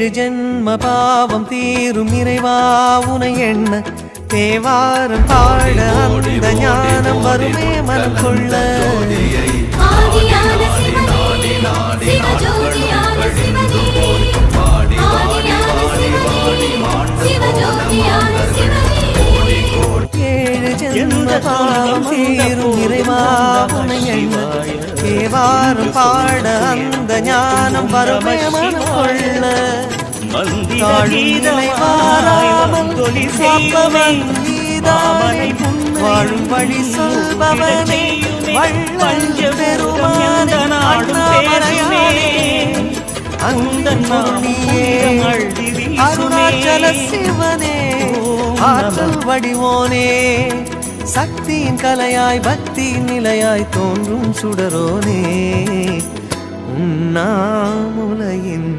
ஏழு ஜென்ம பாவம் தீரும் இறைவா உனை எண்ண தேவாரம் பாட அந்த ஞானம் வருமே மனம் கொள்ள ஏழு ஜென்ம பாவம் தீரும் இறைவா உனை எண்ண தேவாரம் பாட அந்த ஞானம் வருமே மனம் கொள்ள வாழும் வழி சொல்பவனே வள்ளல் பெருமானே அந்த அருணாச்சல சிவனே ஆற்றல் வடிவோனே சக்தியின் கலையாய் பக்தியின் நிலையாய் தோன்றும் சுடரோனே உண்ணாமுலையின்